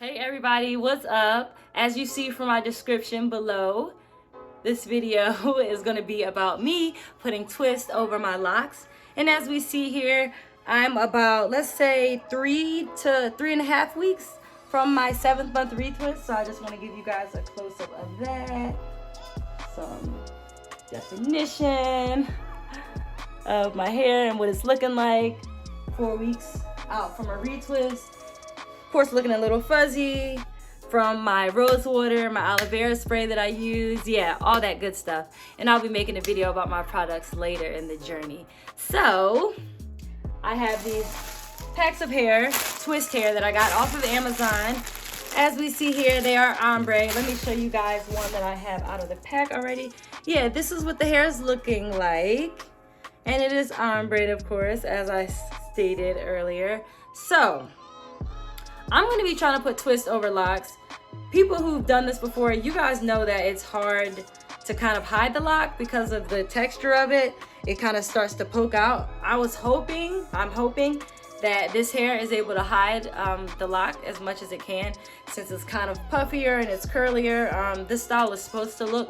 Hey everybody, what's up? As you see from my description below, this video is going to be about me putting twist over my locks. And as we see here, I'm about, let's say, 3 to 3.5 weeks from my 7th month retwist. So I just want to give you guys a close-up of that. Some definition of my hair and what it's looking like 4 weeks out from a retwist. Of course, looking a little fuzzy from my rose water, my aloe vera spray that I use. Yeah, all that good stuff. And I'll be making a video about my products later in the journey. So I have these packs of hair, twist hair, that I got off of Amazon. As we see here, they are ombre. Let me show you guys one that I have out of the pack already. Yeah, this is what the hair is looking like. And it is ombre, of course, as I stated earlier. So I'm going to be trying to put twist over locks. People who've done this before, you guys know that it's hard to kind of hide the lock because of the texture of it. It kind of starts to poke out. I'm hoping that this hair is able to hide the lock as much as it can, since it's kind of puffier and it's curlier. This style is supposed to look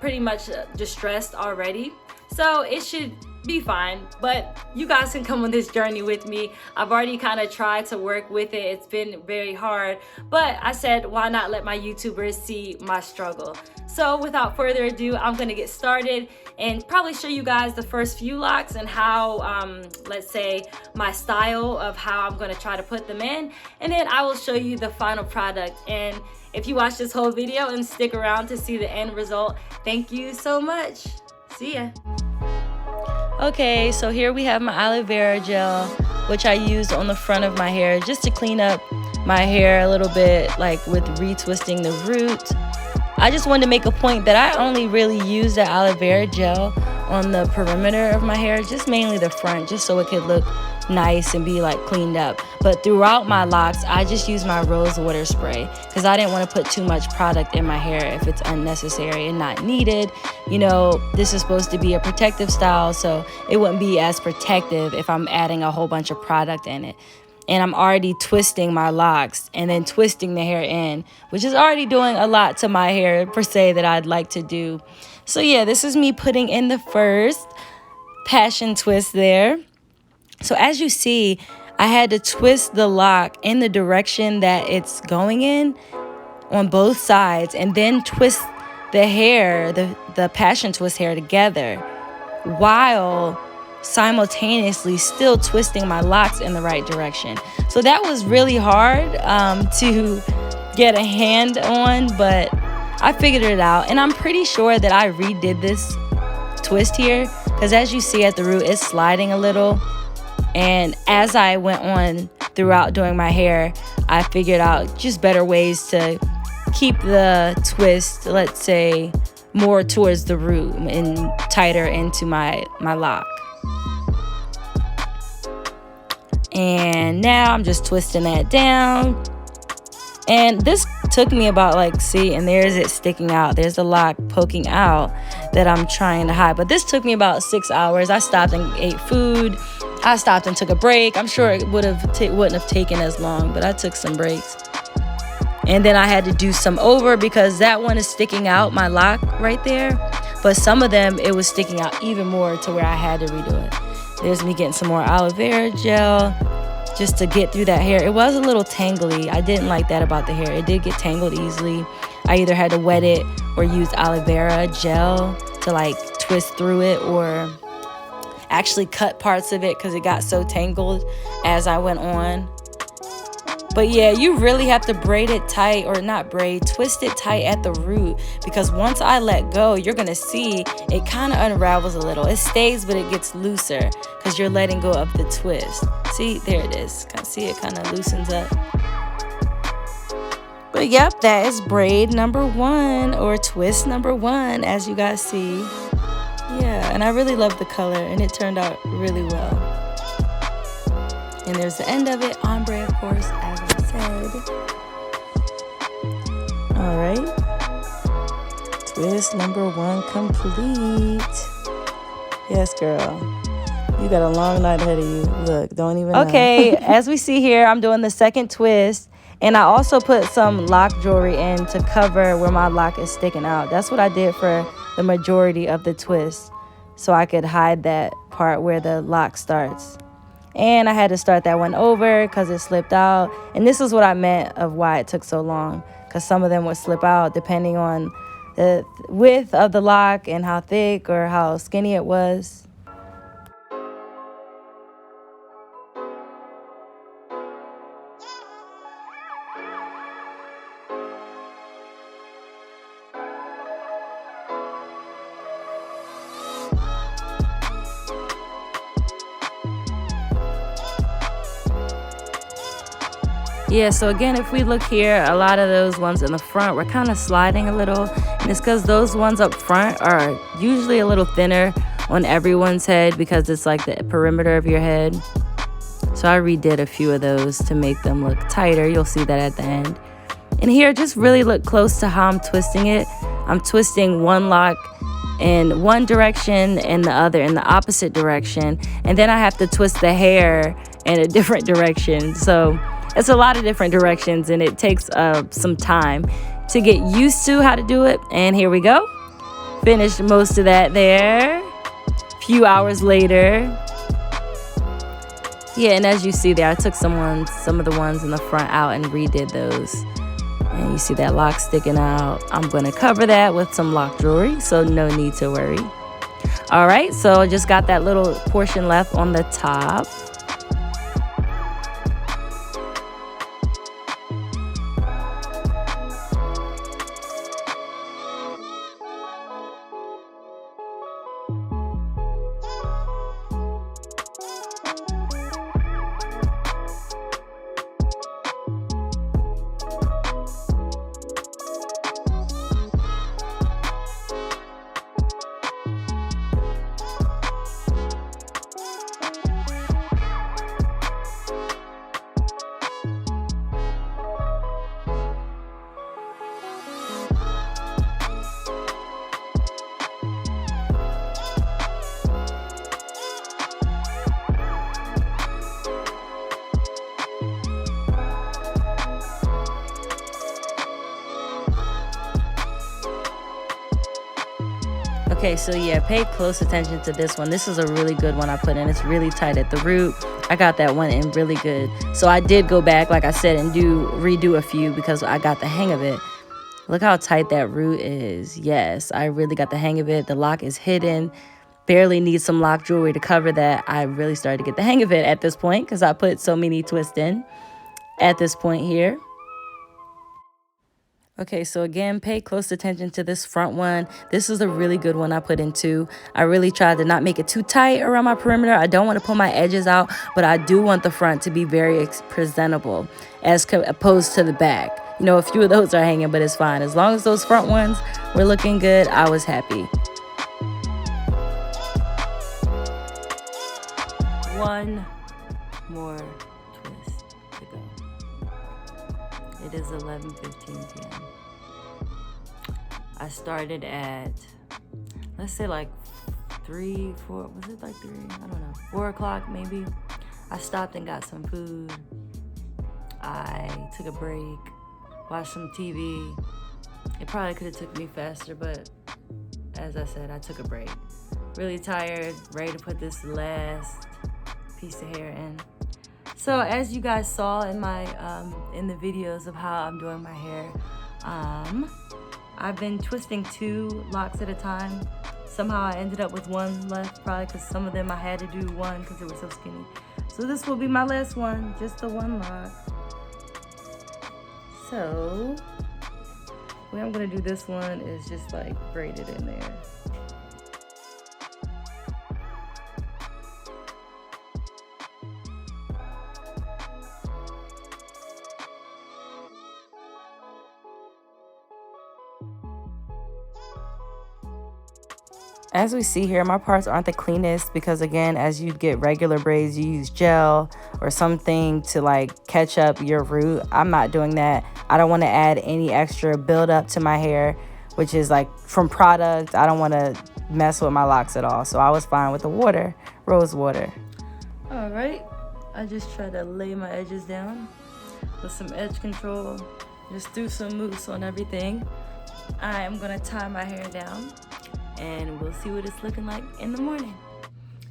pretty much distressed already, so it should be fine, but you guys can come on this journey with me. I've already kind of tried to work with it. It's been very hard, but I said, why not let my YouTubers see my struggle? So without further ado, I'm gonna get started and probably show you guys the first few locks and how, let's say, my style of how I'm gonna try to put them in, and then I will show you the final product. And if you watch this whole video and stick around to see the end result, thank you so much. See ya. Okay, so here we have my aloe vera gel, which I used on the front of my hair just to clean up my hair a little bit, like with retwisting the root. I just wanted to make a point that I only really use the aloe vera gel on the perimeter of my hair, just mainly the front, just so it could look nice and be like cleaned up. But throughout my locks, I just use my rose water spray because I didn't want to put too much product in my hair if it's unnecessary and not needed. You know, this is supposed to be a protective style, so it wouldn't be as protective if I'm adding a whole bunch of product in it. And I'm already twisting my locks and then twisting the hair in, which is already doing a lot to my hair per se that I'd like to do. So yeah, this is me putting in the first passion twist there. So as you see, I had to twist the lock in the direction that it's going in on both sides, and then twist the hair, the passion twist hair together, while simultaneously still twisting my locks in the right direction. So that was really hard to get a hand on, but I figured it out. And I'm pretty sure that I redid this twist here, because as you see at the root, it's sliding a little. And as I went on throughout doing my hair, I figured out just better ways to keep the twist, let's say, more towards the root and tighter into my lock. And now I'm just twisting that down. And this took me about, like, see, and there's it sticking out. There's the lock poking out that I'm trying to hide. But this took me about 6 hours. I stopped and ate food. I stopped and took a break. I'm sure it wouldn't have taken as long, but I took some breaks. And then I had to do some over because that one is sticking out, my lock right there. But some of them, it was sticking out even more to where I had to redo it. There's me getting some more aloe vera gel just to get through that hair. It was a little tangly. I didn't like that about the hair. It did get tangled easily. I either had to wet it or use aloe vera gel to like twist through it, or actually cut parts of it because it got so tangled as I went on. But yeah, you really have to braid it tight, or not braid, twist it tight at the root, because once I let go, you're gonna see it kind of unravels a little. It stays, but it gets looser because you're letting go of the twist. See, there it is. See, it kind of loosens up. But yep, that is braid number 1, or twist number 1, as you guys see. Yeah, and I really love the color, and it turned out really well. And there's the end of it, ombre, of course, as I said. All right, twist number 1 complete. Yes, girl. You got a long night ahead of you. Look, don't even know. Okay, as we see here, I'm doing the second twist. And I also put some lock jewelry in to cover where my lock is sticking out. That's what I did for the majority of the twist, so I could hide that part where the lock starts. And I had to start that one over because it slipped out. And this is what I meant of why it took so long, because some of them would slip out depending on the width of the lock and how thick or how skinny it was. Yeah, so again, if we look here, a lot of those ones in the front were kind of sliding a little. And it's because those ones up front are usually a little thinner on everyone's head because it's like the perimeter of your head. So I redid a few of those to make them look tighter. You'll see that at the end. And here, just really look close to how I'm twisting it. I'm twisting one lock in one direction and the other in the opposite direction. And then I have to twist the hair in a different direction. So it's a lot of different directions, and it takes some time to get used to how to do it. And here we go. Finished most of that there. A few hours later. Yeah, and as you see there, I took some of the ones in the front out and redid those. And you see that lock sticking out. I'm going to cover that with some lock jewelry, so no need to worry. All right, so I just got that little portion left on the top. Okay, so yeah, pay close attention to this one. This is a really good one I put in. It's really tight at the root. I got that one in really good. So I did go back, like I said, and redo a few because I got the hang of it. Look how tight that root is. Yes, I really got the hang of it. The lock is hidden. Barely need some lock jewelry to cover that. I really started to get the hang of it at this point because I put so many twists in at this point here. Okay, so again, pay close attention to this front one. This is a really good one I put in too. I really tried to not make it too tight around my perimeter. I don't want to pull my edges out, but I do want the front to be very presentable as opposed to the back. You know, a few of those are hanging, but it's fine. As long as those front ones were looking good, I was happy. One more twist to go. It is 11:15 p.m. I started at, let's say like 3, 4, was it like 3? I don't know, 4 o'clock maybe. I stopped and got some food. I took a break, watched some TV. It probably could have took me faster, but as I said, I took a break. Really tired, ready to put this last piece of hair in. So as you guys saw in my in the videos of how I'm doing my hair, I've been twisting 2 locks at a time. Somehow I ended up with 1 left, probably because some of them I had to do 1 because they were so skinny. So this will be my last one, just the 1 lock. So the way I'm gonna do this one is just like braid it in there. As we see here, my parts aren't the cleanest because, again, as you get regular braids, you use gel or something to like catch up your root. I'm not doing that. I don't want to add any extra buildup to my hair, which is like from product. I don't want to mess with my locks at all. So I was fine with the water, rose water. All right, I just try to lay my edges down. with some edge control. Just do some mousse on everything. I am gonna tie my hair down and we'll see what it's looking like in the morning.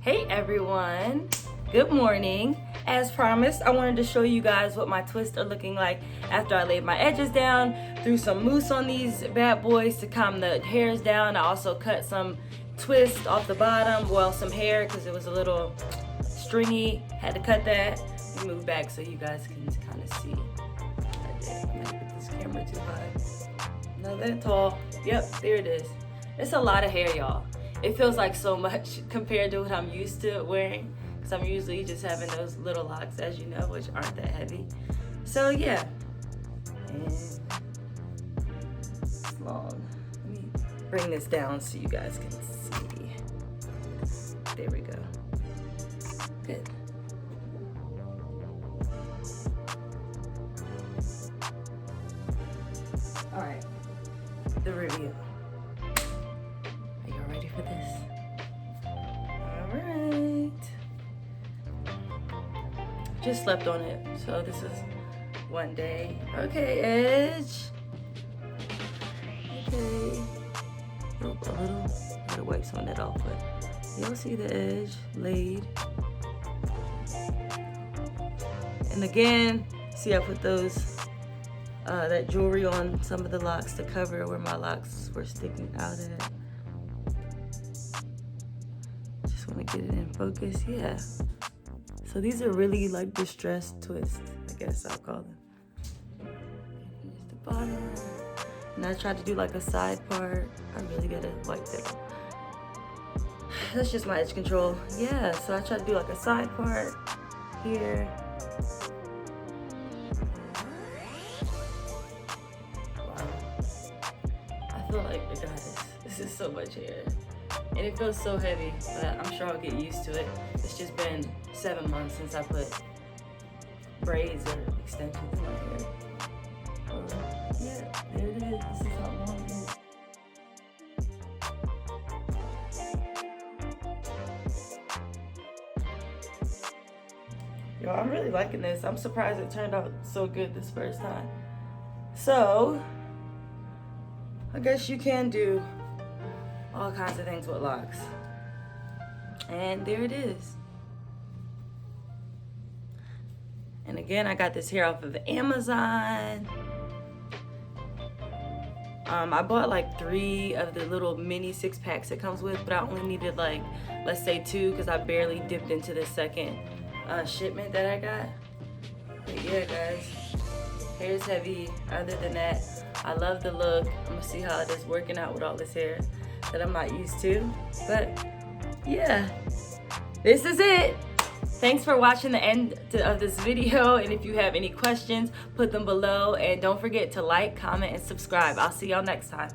Hey everyone, good morning. As promised, I wanted to show you guys what my twists are looking like after I laid my edges down, threw some mousse on these bad boys to calm the hairs down. I also cut some twist off the bottom, well, some hair because it was a little stringy. Had to cut that. Let me move back so you guys can kind of see. I did. I'm gonna put this camera too high. Not that tall. Yep, there it is. It's a lot of hair, y'all. It feels like so much compared to what I'm used to wearing, because I'm usually just having those little locks, as you know, which aren't that heavy. So yeah, and it's long. Let me bring this down so you guys can see. There we go. Good. All right, the review. Are you ready for this? All right. Just slept on it, so this is one day. Okay, edge. Okay. A little, gotta wipe some of that off, but you'll see the edge laid. And again, see I put those, that jewelry on some of the locks to cover where my locks were sticking out at. Just wanna get it in focus, yeah. So these are really like distressed twists, I guess I'll call them. Here's the bottom. And I tried to do like a side part. I really gotta wipe that. That's just my edge control. Yeah, so I tried to do like a side part here. Wow. I feel like, guys, this is so much hair. And it feels so heavy, but I'm sure I'll get used to it. It's just been 7 months since I put braids or extensions in my hair. Yeah, there it is. This is how long it is. Yo, I'm really liking this. I'm surprised it turned out so good this first time. So, I guess you can do all kinds of things with locks. And there it is. And again, I got this hair off of Amazon. I bought like 3 of the little mini 6-packs it comes with, but I only needed like, let's say 2, because I barely dipped into the second shipment that I got. But yeah, guys, hair's heavy. Other than that, I love the look. I'm gonna see how it is working out with all this hair that I'm not used to. But yeah, this is it. Thanks for watching the end of this video, and if you have any questions, put them below, and don't forget to like, comment, and subscribe. I'll see y'all next time.